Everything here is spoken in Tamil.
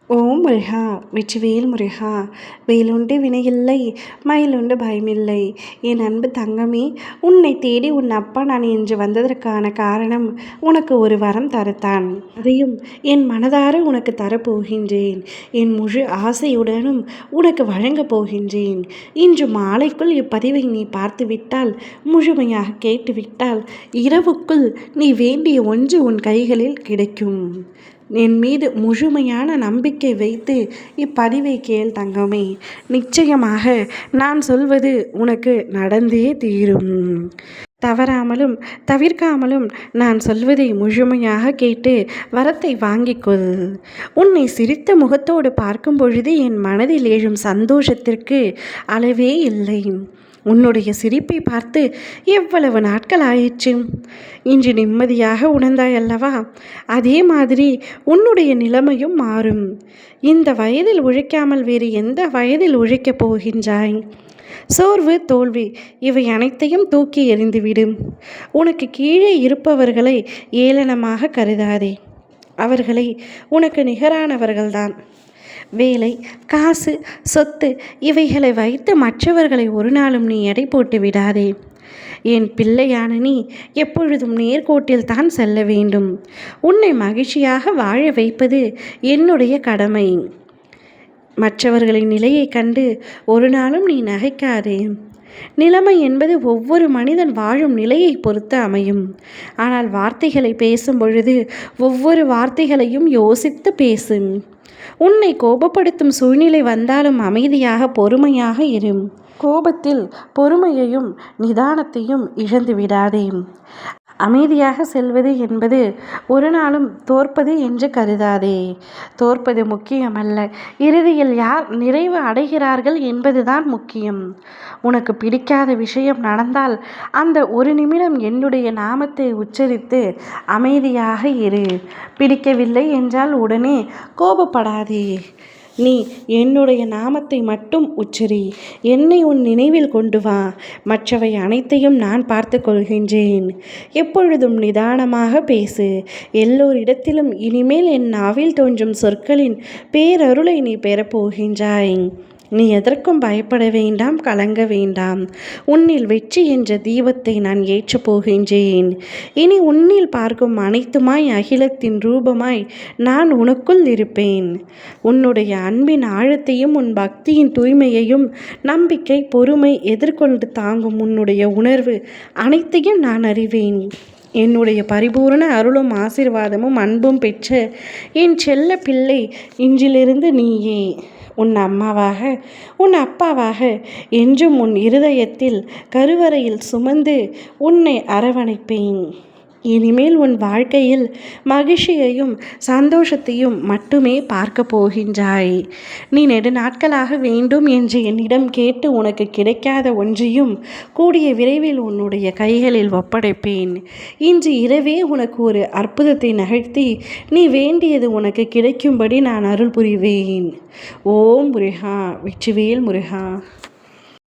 ஓம் முருகா வெற்றிவேல் முருகா. வேலுண்டு வினையில்லை, மயிலுண்டு பயமில்லை. என் அன்பு தங்கமே, உன்னை தேடி உன் அப்பா நான் இன்று வந்ததற்கான காரணம் உனக்கு ஒரு வரம் தரத்தான். அதையும் என் மனதார உனக்கு தரப்போகின்றேன். என் முழு ஆசையுடனும் உனக்கு வழங்கப் போகின்றேன். இன்று மாலைக்குள் இப்பதிவை நீ பார்த்துவிட்டால், முழுமையாக கேட்டுவிட்டால், இரவுக்குள் நீ வேண்டிய ஒன்று உன் கைகளில் கிடைக்கும். என் மீது முழுமையான நம்பிக்கை வைத்து இப்பதிவை கேள் தங்கமே. நிச்சயமாக நான் சொல்வது உனக்கு நடந்தே தீரும். தவறாமலும் தவிர்க்காமலும் நான் சொல்வதை முழுமையாக கேட்டு வரத்தை வாங்கிக்கொள். உன்னை சிரித்த முகத்தோடு பார்க்கும் பொழுது என் மனதில் எழும் சந்தோஷத்திற்கு அளவே இல்லை. உன்னுடைய சிரிப்பை பார்த்து எவ்வளவு நாட்கள் ஆயிற்று. இன்று நிம்மதியாக உணர்ந்தாய் அல்லவா? அதே மாதிரி உன்னுடைய நிலைமையும் மாறும். இந்த வயதில் உழைக்காமல் வேறு எந்த வயதில் உழைக்கப் போகின்றாய்? சோர்வு, தோல்வி இவை அனைத்தையும் தூக்கி எறிந்துவிடும். உனக்கு கீழே இருப்பவர்களை ஏளனமாக கருதாதே. அவர்களை உனக்கு நிகரானவர்கள்தான். வேலை, காசு, சொத்து இவைகளை வைத்து மற்றவர்களை ஒரு நாளும் நீ எடை போட்டு விடாதே. என் பிள்ளையான நீ எப்பொழுதும் நேர்கோட்டில் தான் செல்ல வேண்டும். உன்னை மகிழ்ச்சியாக வாழ வைப்பது என்னுடைய கடமை. மற்றவர்களின் நிலையை கண்டு ஒரு நாளும் நீ நகைக்காதே. நிலைமை என்பது ஒவ்வொரு மனிதன் வாழும் நிலையை பொறுத்து அமையும். ஆனால் வார்த்தைகளை பேசும் பொழுது ஒவ்வொரு வார்த்தைகளையும் யோசித்து பேசும். உன்னை கோபப்படுத்தும் சூழ்நிலை வந்தாலும் அமைதியாக பொறுமையாக இரு. கோபத்தில் பொறுமையையும் நிதானத்தையும் இழந்து விடாதே. அமைதியாக செல்வது என்பது ஒரு நாளும் தோற்பது என்று கருதாதே. தோற்பது முக்கியமல்ல, இறுதியில் யார் நிறைவு அடைகிறார்கள் என்பதுதான் முக்கியம். உனக்கு பிடிக்காத விஷயம் நடந்தால் அந்த ஒரு நிமிடம் என்னுடைய நாமத்தை உச்சரித்து அமைதியாக இரு. பிடிக்கவில்லை என்றால் உடனே கோபப்படாதே. நீ என்னுடைய நாமத்தை மட்டும் உச்சரி. என்னை உன் நினைவில் கொண்டு வா. மற்றவை அனைத்தையும் நான் பார்த்து கொள்கின்றேன். எப்பொழுதும் நிதானமாக பேசு. எல்லோரிடத்திலும் இனிமேல் என் நாவில் தோன்றும் சொற்களின் பேரருளை நீ பெறப்போகின்றாய். நீ எதற்கும் பயப்பட வேண்டாம், கலங்க வேண்டாம். உன்னில் வெற்றி என்ற தீபத்தை நான் ஏற்றப் போகின்றேன். இனி உன்னில் பார்க்கும் அனைத்துமாய் அகிலத்தின் ரூபமாய் நான் உனக்குள் இருப்பேன். உன்னுடைய அன்பின் ஆழத்தையும் உன் பக்தியின் தூய்மையையும் நம்பிக்கை, பொறுமை, எதிர்கொண்டு தாங்கும் உன்னுடைய உணர்வு அனைத்தையும் நான் அறிவேன். என்னுடைய பரிபூரண அருளும் ஆசீர்வாதமும் அன்பும் பெற்ற என் செல்ல பிள்ளை இன்றிலிருந்து நீயே உன் அம்மாவாக, உன் அப்பாவாக என்றும் உன் இருதயத்தில் கருவறையில் சுமந்து உன்னை அரவணைப்பேன். இனிமேல் உன் வாழ்க்கையில் மகிழ்ச்சியையும் சந்தோஷத்தையும் மட்டுமே பார்க்க போகின்றாய். நீ நெடுநாட்களாக வேண்டும் என்று என்னிடம் கேட்டு உனக்கு கிடைக்காத ஒன்றையும் கூடிய விரைவில் உன்னுடைய கைகளில் ஒப்படைப்பேன். இன்று இரவே உனக்கு ஒரு அற்புதத்தை நிகழ்த்தி நீ வேண்டியது உனக்கு கிடைக்கும்படி நான் அருள் புரிவேன். ஓம் முருகா வெற்றிவேல் முருகா.